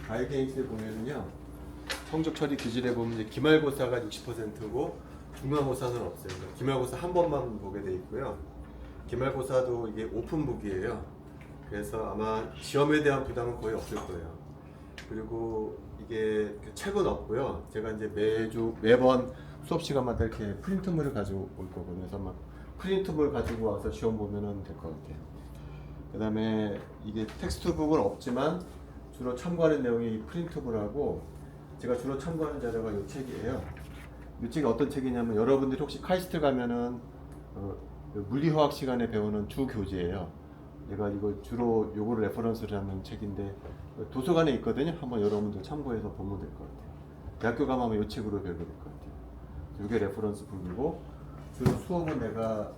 바이오기닉스에 보면은요, 성적 처리 기준에 보면 이제 기말고사가 60%고 중간고사는 없어요. 그러니까 기말고사 한 번만 보게 돼 있고요. 기말고사도 이게 오픈북이에요. 그래서 아마 시험에 대한 부담은 거의 없을 거예요. 그리고 이게 책은 없고요. 제가 이제 매번 수업 시간마다 이렇게 프린트물을 가지고 올 거거든요. 그래서 막 프린트물 가지고 와서 시험 보면은 될 것 같아요. 그 다음에 이게 텍스트북은 없지만 주로 참고하는 내용이 이 프린트물하고, 제가 주로 참고하는 자료가 이 책이에요. 이 책이 어떤 책이냐면, 여러분들이 혹시 카이스트 가면은 물리화학 시간에 배우는 주 교재예요. 내가 이거 주로 요거를 레퍼런스를 하는 책인데 도서관에 있거든요. 한번 여러분들 참고해서 보면 될 것 같아요. 대학교 가면 아마 이 책으로 배우게 될 것 같아요. 이게 레퍼런스 북이고, 주로 수업은 내가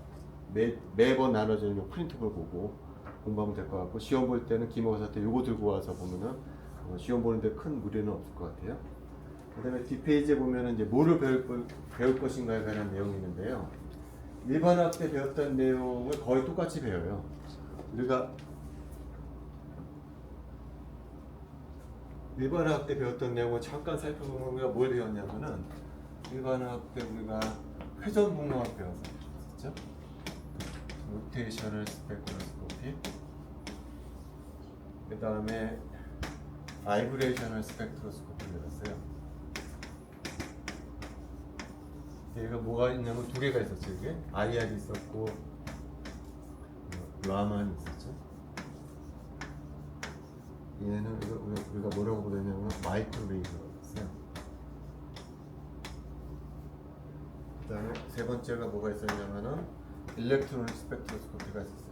매번 나눠지는 요 프린트북 보고 공부하면 될 것 같고, 시험 볼 때는 기말고사 때 요거 들고 와서 보면은 시험 보는데 큰 무리는 없을 것 같아요. 그 다음에 뒷페이지에 보면은 이제 뭐를 배울 것인가에 관한 내용이 있는데요. 일반학 때 배웠던 내용을 거의 똑같이 배워요. 우리가 일반학 때 배웠던 내용을 잠깐 살펴보면 우리가 뭘 배웠냐면은, 일반학 때 우리가 회전분광학 배웠었죠. 로테이셔널 스펙트로스코피, 그 다음에 바이브레이셔널 스펙트로스코피 배웠어요. 얘가 뭐가 있냐면 두 개가 있었죠. 이게 IR이 있었고 라만이 있었죠. 얘는 우리가 뭐라고 부르냐면 마이크로웨이브라고 했어요. 그 다음에 세 번째가 뭐가 있었냐면은 일렉트로닉 스펙트로스코피가 있었어요.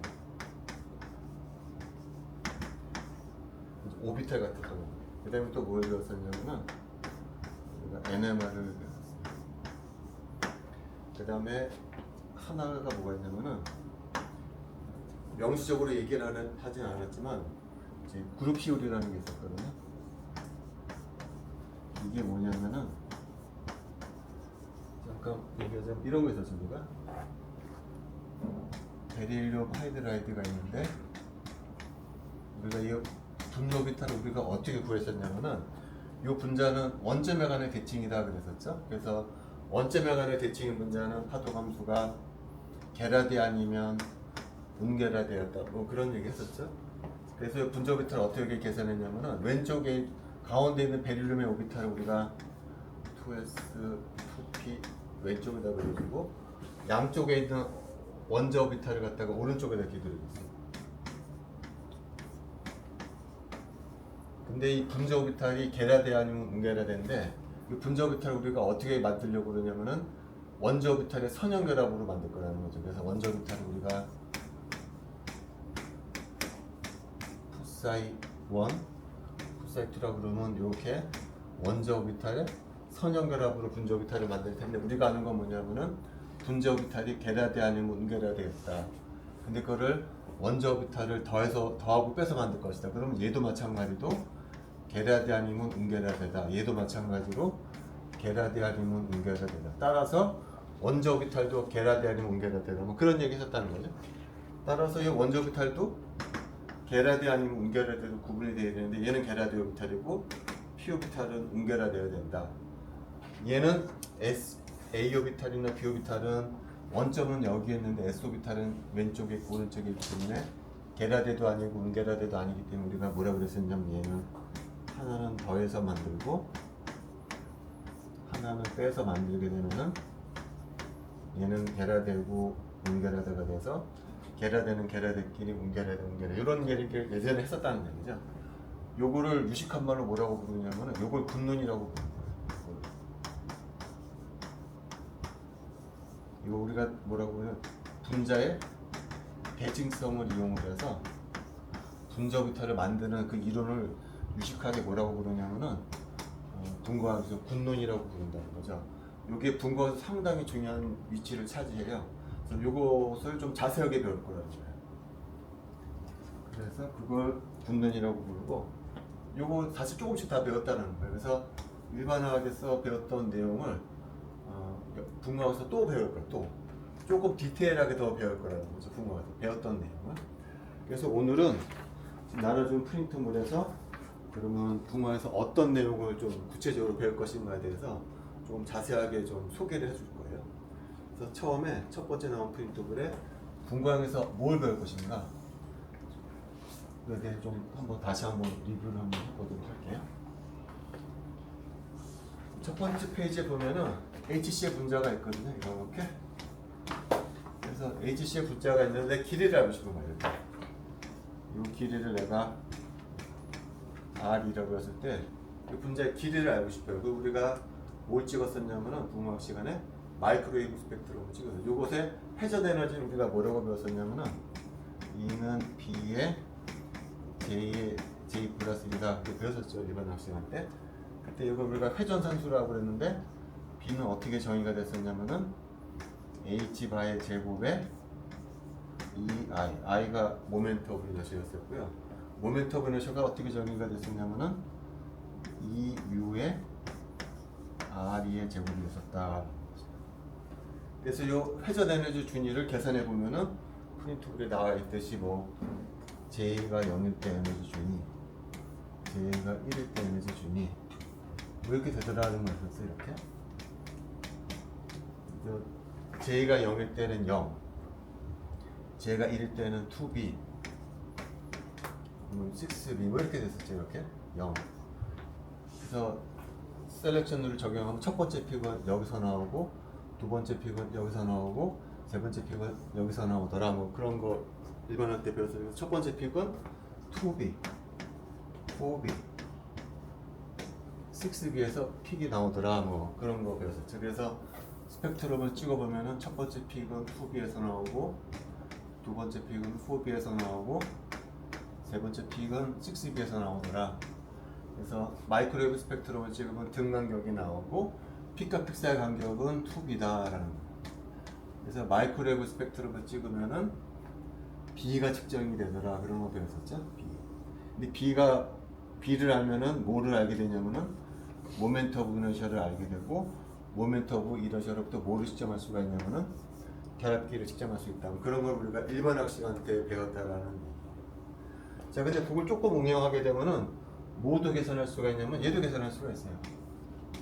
오비탈 같은 거. 그 다음에 또 뭘 배웠었냐면은 우리가 NMR을 배웠어요. 그 다음에 하나가 뭐가 있냐면은, 명시적으로 얘기를 하진 않았지만 이제 그룹 시울이라는 게 있었거든요. 이게 뭐냐면은, 잠깐 얘기하자면 이런 거 있었죠. 우리가 베릴륨 하이드라이드가 있는데, 우리가 이 분노비탈을 우리가 어떻게 구했었냐면은, 이 분자는 원점에 관한 대칭이다 그랬었죠. 그래서 원점에 관한 대칭인 분자는 파도감수가 게라디 아니면 은게라디였다, 뭐 그런 얘기 했었죠. 그래서 이 분자오비탈을 어떻게 계산했냐면은, 왼쪽에 가운데 있는 베릴륨의 오비탈을 우리가 2s, 2p 왼쪽에다 그려주고, 양쪽에 있는 원자 오비탈을 갖다가 오른쪽에다 기울여줬어요. 근데 이 분자 오비탈이 게라디 아니면 은게라디인데, 이 분자 오비탈을 우리가 어떻게 만들려고 그러냐면은 원자 오비탈의 선형결합으로 만들 거라는 거죠. 그래서 원자 오비탈을 우리가 푸사이 1, 푸사이 2라고 그러면 이렇게 원자 오비탈의 선형결합으로 분자 오비탈을 만들 텐데, 우리가 아는 건 뭐냐면은 분자 오비탈이 게라디 아니면 은게라디였다. 근데 그거를 원자 오비탈을 더하고 빼서 만들 것이다. 그러면 얘도 마찬가지로 게라디 아니면 은게라디다. 얘도 마찬가지로 게라디 아니면 은게라디다. 따라서 원자 오비탈도 게라디 아니면 은게라디다. 뭐 그런 얘기 했었다는 거죠. 따라서 이 원자 오비탈도 게라디 아니면 은게라디로 구분이 되어야 되는데, 얘는 게라디 오비탈이고 p 오비탈은 은게라디여야 된다. 얘는 A 오비탈이나 B 오비탈은 원점은 여기에 있는데 S 오비탈은 왼쪽에 있고 오른쪽에 있기 때문에 게라디도 아니고 은게라디도 아니기 때문에 우리가 뭐라 그랬었냐면, 얘는 하나는 더해서 만들고 하나는 빼서 만들게 되면은 얘는 게라디고 은게라디가 돼서, 게라디는 게라디끼리 은게라디 이런 얘기를 예전에 했었다는 얘기죠. 요거를 유식한 말로 뭐라고 부르냐면은, 요걸 군눈이라고 부릅니다. 이거 우리가 뭐라고 그러냐면 분자의 대칭성을 이용을 해서 분자 오비탈을 만드는 그 이론을 유식하게 뭐라고 부르냐면은 분광학에서 군론이라고 부른다는 거죠. 이게 분광에서 상당히 중요한 위치를 차지해요. 그래서 이것을 좀 자세하게 배울 거라는 거예요. 그래서 그걸 군론이라고 부르고, 요거 사실 조금씩 다 배웠다는 거예요. 그래서 일반화학에서 배웠던 내용을 분광학에서 또 배울 거예요. 또 조금 디테일하게 더 배울 거라는 거죠. 분광학에서 배웠던 내용을. 그래서 오늘은 나눠준 프린트물에서 그러면 붕어에서 어떤 내용을 좀 구체적으로 배울 것인가에 대해서 좀 자세하게 좀 소개를 해줄 거예요. 그래서 처음에 첫 번째 나온 프린터블에 붕어에서 뭘 배울 것인가 그에 대해 좀 다시 한번 리뷰를 한번 해보도록 할게요. 첫 번째 페이지에 보면은 HC의 분자가 있거든요. 이렇게. 그래서 HC의 분자가 있는데 길이를 알고 싶은 거예요. 이 길이를 내가 R이라고 했을 때 이 분자의 길이를 알고 싶어요. 그 우리가 뭘 찍었었냐면은 붕어학 시간에 마이크로웨이브 스펙트럼을 찍어서 이곳에 회전 에너지는 우리가 뭐라고 배웠었냐면은 E는 B에 J에 J 플러스 1이다 이렇게 배웠었죠. 일반 학시간 때. 그때 이걸 우리가 회전산수라고 그랬는데 B는 어떻게 정의가 됐었냐면은 H 바의 제곱에 EI, I가 모멘트 오브 이너시아였었고요. 모멘트 오브 이너시아가 어떻게 정의가 됐었냐면은 EU의 RE의 제곱이었었다. 그래서 이 회전 에너지 준위를 계산해 보면은 프린트블에 나와 있듯이 뭐 J가 0일 때 에너지 준위, J가 1일 때 에너지 준위 뭐 이렇게 되더라는 거였었어. 이렇게 J가 0일 때는 0, J가 1일 때는 2B, 6B 뭐 이렇게 됐었죠. 이렇게 0. 그래서 셀렉션을 적용하면 첫 번째 픽은 여기서 나오고 두 번째 픽은 여기서 나오고 세 번째 픽은 여기서 나오더라. 뭐 그런 거 일반학 때 배웠어요. 첫 번째 픽은 2B, 4B, 6B에서 픽이 나오더라. 뭐 그런 거 배웠었죠. 그래서 스펙트럼을 찍어보면은 첫 번째 픽은 2B에서 나오고 두 번째 픽은 4B에서 나오고 세 번째 픽은 6B에서 나오더라. 그래서 마이크로웨이브 스펙트럼을 찍으면 등 간격이 나오고 픽과 픽 사이 간격은 2B다라는 거예요. 그래서 마이크로웨이브 스펙트럼을 찍으면은 B가 측정이 되더라. 그런 거 배웠었죠. B. 근데 B를 알면은 뭐를 알게 되냐면은 모멘트 오브 이너셜을 알게 되고 모멘트 오브 이너셜로부터 뭐를 측정할 수가 있냐면은 결합기를 측정할 수 있다. 그런 걸 우리가 일반학 시간 때 배웠다라는 얘기예요. 자, 근데 그걸 조금 응용하게 되면은 뭐도 계산할 수가 있냐면 얘도 계산할 수가 있어요.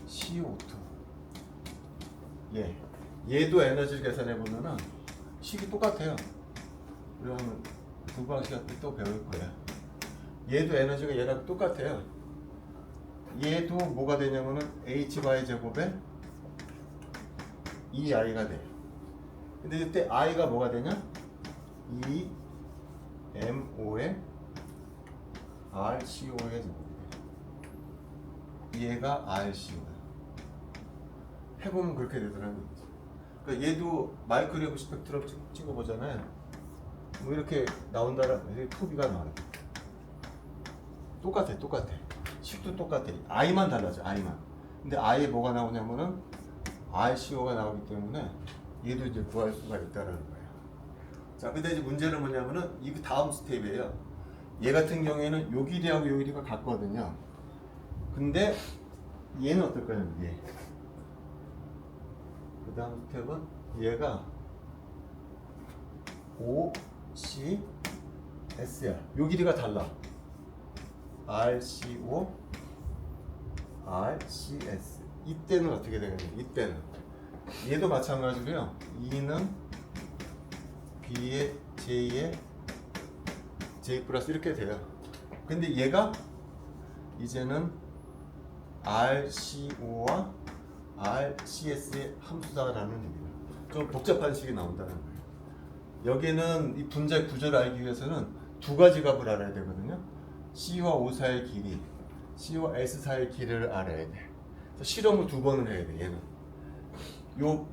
CO2. 얘도 에너지를 계산해 보면은 식이 똑같아요. 그러면 두 번 시간 때 또 배울 거야. 얘도 에너지가 얘랑 똑같아요. 얘도 뭐가 되냐면은 H바의 제곱에 EI가 돼. 근데 이때 I가 뭐가 되냐? EMO의 RCO의 제곱이 돼. 얘가 RCO야. 해보면 그렇게 되더라는 거지. 그러니까 얘도 마이크로웨이브 스펙트럼 찍어보잖아요. 뭐 이렇게 나온다라, 이렇게 2B가 나와요. 똑같아. 식도 똑같아. I만 달라져, I만. 근데 I에 뭐가 나오냐면은 RCO가 나오기 때문에 얘도 이제 구할 수가 있다라는 거예요. 자, 근데 이제 문제는 뭐냐면은 이 다음 스텝이에요. 얘 같은 경우에는 요 길이하고 요 길이가 같거든요. 근데 얘는 어떨 거냐면 얘. 그 다음 스텝은 얘가 OCSR. 요 길이가 달라. RCO, RCS. 이때는 어떻게 되겠냐? 이때는 얘도 마찬가지로요. E는 B의 J의 J 플러스 이렇게 돼요. 근데 얘가 이제는 RCO와 RCS의 함수다라는 얘기예요. 좀 복잡한 식이 나온다는 거예요. 여기는 이 분자의 구조를 알기 위해서는 두 가지 값을 알아야 되거든요. C와 O 사이의 길이, C와 S 사이의 길이를 알아야 돼. 그래서 실험을 두 번을 해야 돼. 얘는 요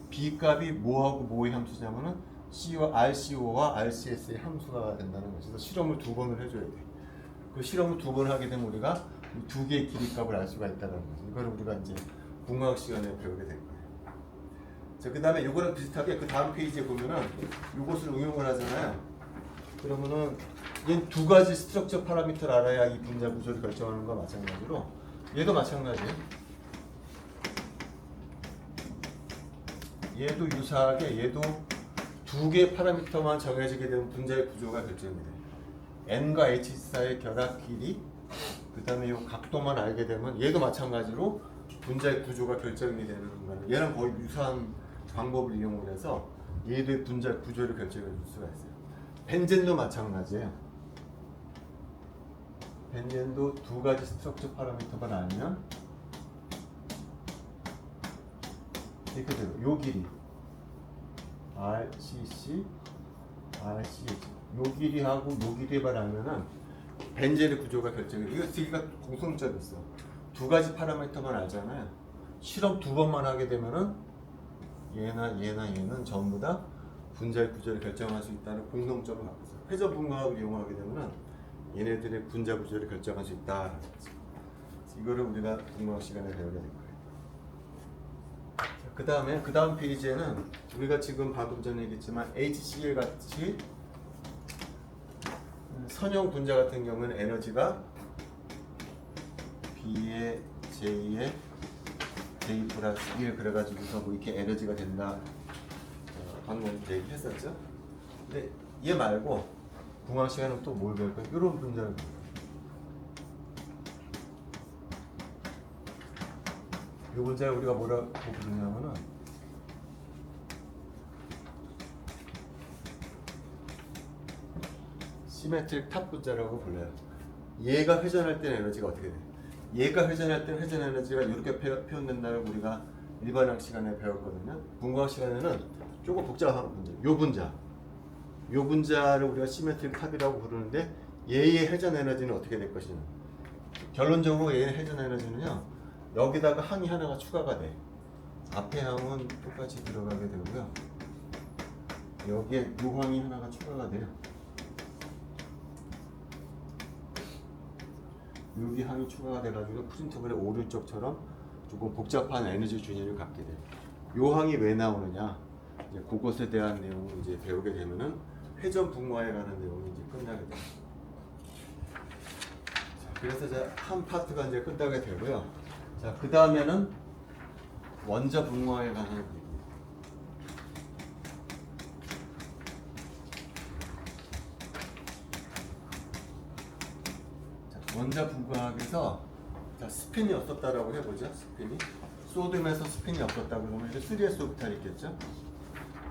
B 값이 뭐하고 뭐의 함수냐면은 C와 RCO와 RCS의 함수가 된다는 거죠. 그래서 실험을 두 번을 해줘야 돼. 그 실험을 두 번 하게 되면 우리가 두 개의 길이 값을 알 수가 있다는 거죠. 이거를 우리가 이제 붕어학 시간에 배우게 될 거예요. 자, 그 다음에 이거랑 비슷하게 그 다음 페이지에 보면은 이것을 응용을 하잖아요. 그러면은 얘는 두 가지 스트럭처 파라미터를 알아야 이 분자 구조를 결정하는 것과 마찬가지로 얘도 마찬가지예요. 얘도 유사하게 얘도 두 개의 파라미터만 정해지게 되면 분자의 구조가 결정이 돼요. N과 H 사이의 결합 길이 그 다음에 이 각도만 알게 되면 얘도 마찬가지로 분자의 구조가 결정이 되는 공간. 얘랑 거의 유사한 방법을 이용을 해서 얘의 분자 구조를 결정해 줄 수가 있어요. 벤젠도 마찬가지예요. 벤젠도 두 가지 스트럭처 파라미터만 알면 이렇게 돼요. 요 길이 RCC, RCH 요 길이하고 요 길이만 알면은 벤젠의 구조가 결정해요. 이거 두 개가 공통점이 있어. 두 가지 파라미터만 알잖아요. 실험 두 번만 하게 되면은 얘는 전부 다 분자의 구조를 결정할 수 있다는 공통점을 갖고 있어요. 회전 분광학을 이용하게 되면은 얘네들의 분자 구조를 결정할 수 있다. 이거를 우리가 분광학 시간에 배우게 될 거예요. 그 다음 페이지에는 우리가 지금 방금 전에 얘기했지만 HCl 같이 선형 분자 같은 경우는 에너지가 B의 J의 J 플러스 1 그래가지고서 뭐 이렇게 에너지가 된다. 방금 얘기했었죠. 근데 얘 말고 분광 시간은 또 뭘 배울까요? 이런 분자를 이 분자를 우리가 뭐라고 부르냐면은 시메트릭 탑 분자라고 불러요. 얘가 회전할 때는 에너지가 어떻게 돼? 얘가 회전할 때는 회전 에너지가 이렇게 표현된다고 우리가 일반학 시간에 배웠거든요. 분광학 시간에는 조금 복잡한 분자. 요 분자를 우리가 시메트릭 탑이라고 부르는데 얘의 회전 에너지는 어떻게 될 것이냐. 결론적으로 얘의 회전 에너지는요. 여기다가 항이 하나가 추가가 돼. 앞에 항은 똑같이 들어가게 되고요. 여기에 요 항이 하나가 추가가 돼요. 여기 항이 추가가 돼가지고 프린터블의 오른쪽처럼 조금 복잡한 에너지 준위를 갖게 돼요. 요 항이 왜 나오느냐? 이제 그것에 대한 내용을 이제 배우게 되면은 회전 분광에 관한 내용이 이제 끝나게 돼요. 자, 그래서 이제 한 파트가 이제 끝나게 되고요. 자, 그 다음에는 원자 분광에 관한 얘기. 원자 분광학에서 스핀이 없었다라고 해보죠. 스핀이 소듐에서 스핀이 없었다 그러면 이제 3s 오비탈이 있겠죠.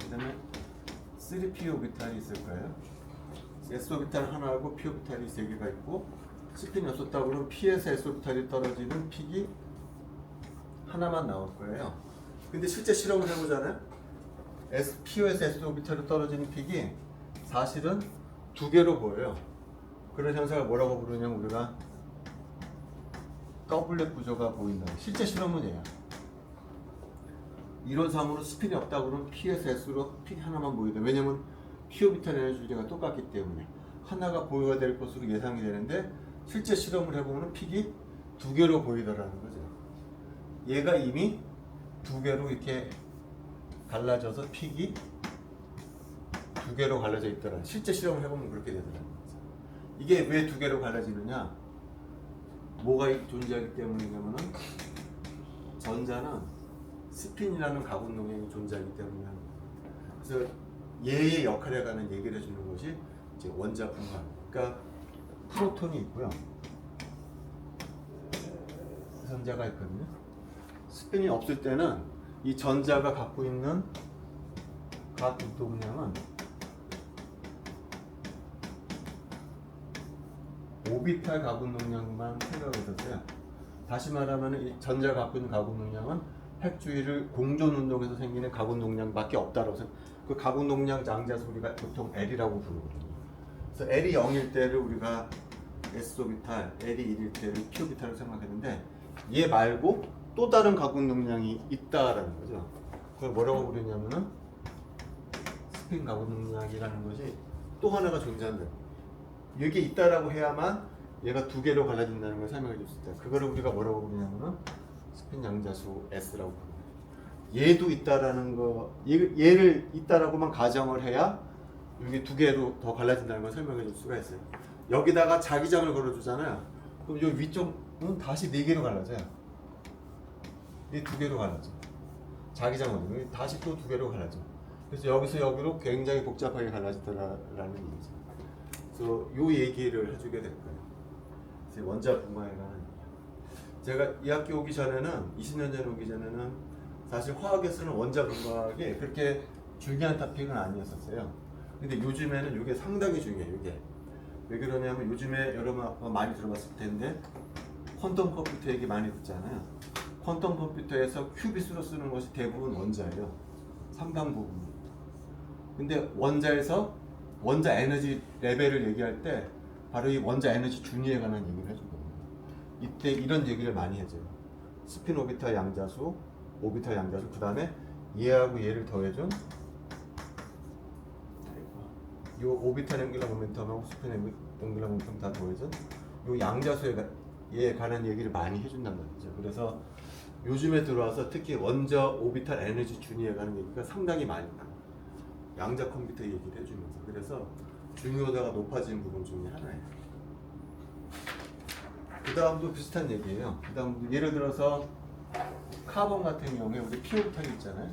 그다음에 3p 오비탈이 있을 거예요. s 오비탈 하나하고 p 오비탈이 3개가 있고 스핀이 없었다 그러면 p에서 s 오비탈이 떨어지는 픽이 하나만 나올 거예요. 근데 실제 실험을 해보잖아요. p에서 s 오비탈이 떨어지는 픽이 사실은 두 개로 보여요. 그런 현상을 뭐라고 부르냐면 우리가 더블렛 구조가 보인다. 실제 실험은 얘야. 이론상으로 스핀이 없다 그러면 P에서 S로 픽 하나만 보이다. 왜냐면 P 오비탈 에너지 주제가 똑같기 때문에 하나가 보여야 될 것으로 예상이 되는데 실제 실험을 해보면 픽이 두 개로 보이더라는 거죠. 얘가 이미 두 개로 이렇게 갈라져서 픽이 두 개로 갈라져 있더라. 실제 실험을 해보면 그렇게 되더라고요. 이게 왜 두 개로 갈라지느냐? 뭐가 존재하기 때문이냐면은 전자는 스핀이라는 가군 동력이 존재하기 때문에 그래서 얘의 역할에 관한 얘기를 해주는 것이 이제 원자 분광. 그러니까 프로톤이 있고요. 전자가 있거든요. 스핀이 없을 때는 이 전자가 갖고 있는 가군 동량은 오비탈 가군 동량만 생각을 했었어요. 다시 말하면 이 전자가 갖고 있는 가군 동량은 핵 주위를 공존 운동에서 생기는 가군 동량밖에 없다라고 해서 그 가군 동량 장자수 우리가 보통 L이라고 부르거든요. 그래서 L이 0일 때를 우리가 S 오비탈, L이 1일 때를 P 오비탈로 생각했는데 얘 말고 또 다른 가군 동량이 있다라는 거죠. 그걸 뭐라고 부르냐면은 스핀 가군 동량이라는 것이 또 하나가 존재한다. 여기 있다라고 해야만 얘가 두 개로 갈라진다는 걸 설명해 줄 수 있다. 그거를 우리가 뭐라고 부르냐면은 스핀 양자수 S라고 부릅니다. 얘도 있다라는 거, 얘를 있다라고만 가정을 해야 여기 두 개로 더 갈라진다는 걸 설명해 줄 수가 있어요. 여기다가 자기장을 걸어주잖아요. 그럼 이 위쪽은 다시 네 개로 갈라져요. 이 두 개로 갈라져. 자기장은 다시 또 두 개로 갈라져. 그래서 여기서 여기로 굉장히 복잡하게 갈라지더라라는 얘기죠. 그래서 요 얘기를 해주게 될 거예요. 원자 분광에 관한 얘기예요. 제가 이 학교 오기 전에는 20년 전에 오기 전에는 사실 화학에서는 원자 분광이 그렇게 중요한 토픽은 아니었었어요. 근데 요즘에는 이게 상당히 중요해요. 이게 왜 그러냐면 요즘에 여러분 아까 많이 들어봤을 텐데 퀀텀 컴퓨터 얘기 많이 듣잖아요. 퀀텀 컴퓨터에서 큐빗으로 쓰는 것이 대부분 원자예요. 상당 부분. 근데 원자에서 원자 에너지 레벨을 얘기할 때 바로 이 원자 에너지 준위에 관한 얘기를 해주거든요. 이때 이런 얘기를 많이 해줘요. 스핀 오비탈 양자수, 오비탈 양자수, 그 다음에 얘하고 얘를 더해준 이 오비탈 앵귤러 모멘텀하고 스핀 앵귤러 모멘텀 다 더해준 이 양자수에 관한 얘기를 많이 해준단 말이죠. 그래서 요즘에 들어와서 특히 원자 오비탈 에너지 준위에 관한 얘기가 상당히 많이 나와요. 양자 컴퓨터 얘기를 해주면서. 그래서 중요도가 높아진 부분 중에 하나예요. 그 다음도 비슷한 얘기예요. 그 다음 예를 들어서 카본 같은 경우에 우리 P-오비탈이 있잖아요.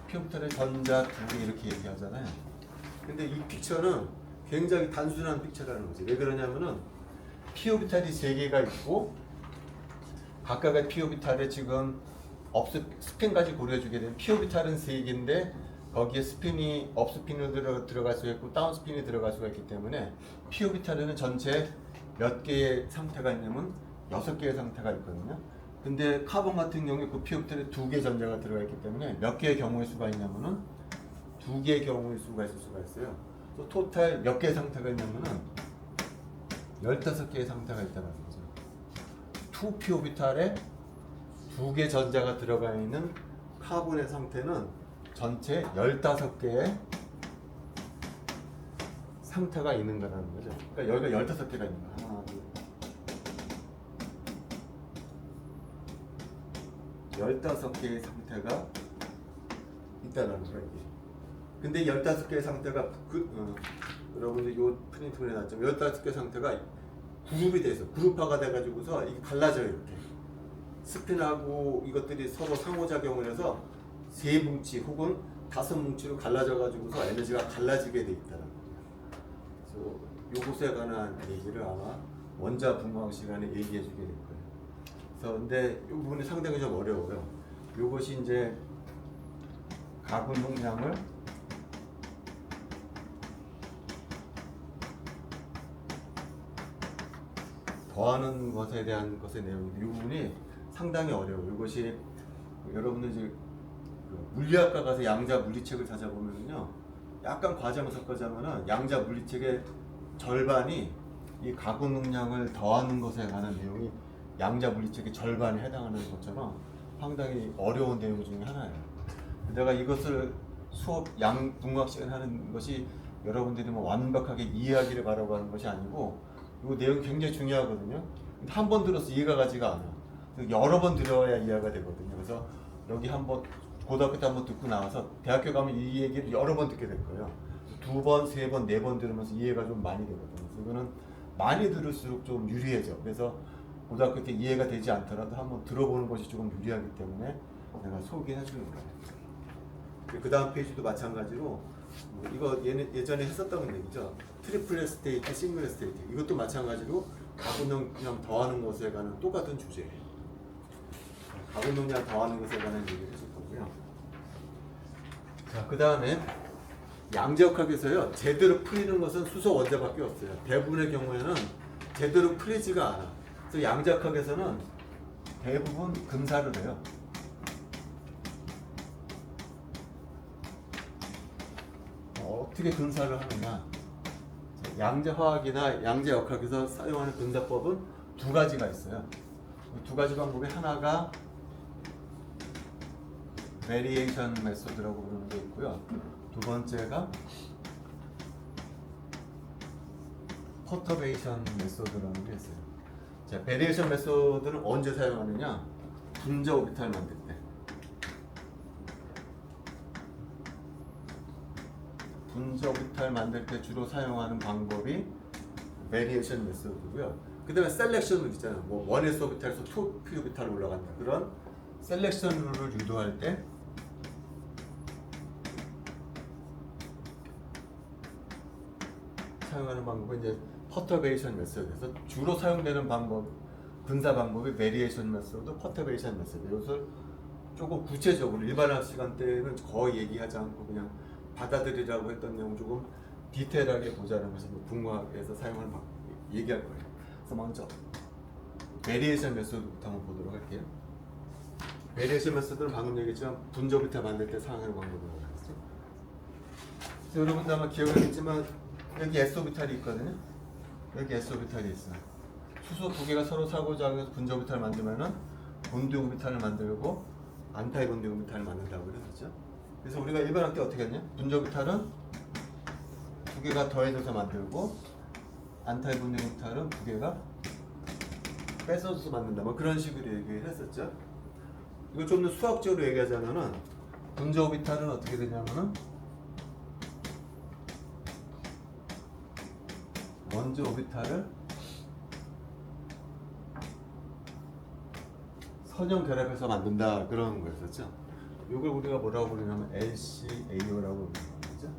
P-오비탈의 전자 두 개 이렇게 얘기하잖아요. 근데 이 픽처는 굉장히 단순한 픽처라는 거지. 왜 그러냐면은 P-오비탈이 세 개가 있고 각각의 P-오비탈에 지금 스핀까지 고려해주게 되면 P-오비탈은 세 개인데 거기에 스핀이 업스핀으로 들어갈 수가 있고 다운스핀이 들어갈 수가 있기 때문에 P-오비탈에는 전체 몇 개의 상태가 있냐면 6개의 상태가 있거든요. 근데 카본 같은 경우에 그 P-오비탈에 2개 전자가 들어가 있기 때문에 몇 개의 경우의 수가 있냐면은 2개의 경우의 수가 있을 수가 있어요. 또 토탈 몇 개의 상태가 있냐면은 15개의 상태가 있다는 거죠. 2P-오비탈에 2개 전자가 들어가 있는 카본의 상태는 전체 15개의 상태가 있는 거라는 거죠. 그러니까 여기가 15개가 있는 거야. 하나, 둘. 15개의 상태가 있다는 거예요. 근데 15개의 상태가 여러분들 이 프린트문에 놨지만 15개 상태가 그룹이 돼서 그룹화가 돼가지고서 이게 갈라져요. 이렇게 스핀하고 이것들이 서로 상호작용을 해서 세 뭉치 혹은 5뭉치로 갈라져가지고서 에너지가 갈라지게 돼 있다는 거예요. 그래서 요것에 관한 얘기를 아마 원자 분광 시간에 얘기해 주게 될 거예요. 그래서 근데 이 부분이 상당히 좀 어려워요. 요것이 이제 가군 용량을 더하는 것에 대한 것의 내용인데 이 부분이 상당히 어려워요. 이것이 여러분들 이제 물리학과 가서 양자 물리책을 찾아보면요, 약간 과장을 섞어자면은 양자 물리책의 절반이 이 가군 용량을 더하는 것에 관한 내용이 양자 물리책의 절반에 해당하는 것처럼 상당히 어려운 내용 중에 하나예요. 내가 이것을 수업 분광 시간 하는 것이 여러분들이 뭐 완벽하게 이해하기를 바라고 하는 것이 아니고 이 내용이 굉장히 중요하거든요. 한 번 들어서 이해가 가지가 않아. 여러 번 들어야 이해가 되거든요. 그래서 여기 한번 고등학교 때 한번 듣고 나와서 대학교 가면 이 얘기를 여러 번 듣게 될 거예요. 2번, 3번, 4번 들으면서 이해가 좀 많이 되거든요. 그래서 이거는 많이 들을수록 좀 유리해져. 그래서 고등학교 때 이해가 되지 않더라도 한번 들어보는 것이 조금 유리하기 때문에 내가 소개해 주는 거예요. 그 다음 페이지도 마찬가지로 이거 예전에 했었던 얘기죠. 트리플렛 스테이트, 싱글렛 스테이트, 이것도 마찬가지로 가군 용량 더하는 것에 관한 똑같은 주제예요. 가군 용량 더하는 것에 관한 얘기를 했을 거고요. 자, 그 다음에 양자역학에서요, 제대로 풀리는 것은 수소 원자밖에 없어요. 대부분의 경우에는 제대로 풀리지가 않아. 그래서 양자역학에서는 대부분 근사를 해요. 어떻게 근사를 하느냐? 양자화학이나 양자역학에서 사용하는 근사법은 두 가지가 있어요. 두 가지 방법에 하나가 베리에이션 메소드라고 부르는 게 있고요. 두 번째가 퍼터베이션 메소드라는 게 있어요. 자, 베리에이션 메소드는 언제 사용하느냐? 분자 오비탈 만들 때. 분자 오비탈 만들 때 주로 사용하는 방법이 베리에이션 메소드고요. 그 다음에 셀렉션 룰 있잖아요. 뭐 1s 오비탈에서 2p 오비탈 올라간다. 그런 셀렉션 룰을 유도할 때 사용하는 방법은 이제 퍼터베이션 메소드에서 주로 사용되는 방법, 근사 방법이 베리에이션 메소드, 퍼터베이션 메소드. 이것을 조금 구체적으로 일반학 시간 때는 거의 얘기하지 않고 그냥 받아들이라고 했던 내용 조금 디테일하게 보자는 것을 분과학에서 사용하는 방법 얘기할 거예요. 그래서 먼저 베리에이션 메소드부터 한번 보도록 할게요. 베리에이션 메소드는 방금 얘기했지만 분조비탈 만들 때 사용하는 방법이라고 했죠. 여러분도 아마 기억하겠지만 여기 S오비탈이 있거든요. 여기 S오비탈이 있어요. 수소 두 개가 서로 상호작용해서 분조비탈을 만들면은 본드오비탈을 만들고 안타이 본드오비탈을 만든다고 그랬었죠. 그래서 우리가 일반학 때 어떻게 했냐? 분조비탈은 두 개가 더해져서 만들고 안타이 본드오비탈은 두 개가 뺏어서 만든다. 뭐 그런 식으로 얘기를 했었죠. 이거 좀 더 수학적으로 얘기하자면은 분조오비탈은 어떻게 되냐면은 먼저 오비탈을 선형 결합해서 만든다 그런 거였었죠. 이걸 우리가 뭐라고 부르냐면 LCAO라고 부르는 거죠.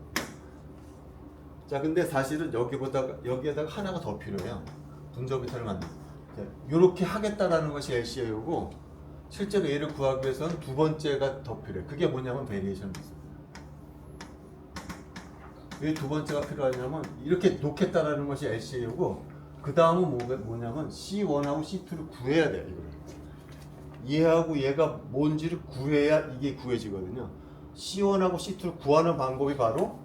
자, 근데 사실은 여기에다가 하나가 더 필요해요. 분자 오비탈을 만든다. 이렇게 하겠다라는 것이 LCAO고 실제로 얘를 구하기 위해서는 두 번째가 더 필요해. 그게 뭐냐면 베리에이션 메소드. 왜 두 번째가 필요하냐면 이렇게 놓겠다라는 것이 LCAO고 그 다음은 뭐냐면 C1하고 C2를 구해야 돼요. 이거를. 얘하고 얘가 뭔지를 구해야 이게 구해지거든요. C1하고 C2를 구하는 방법이 바로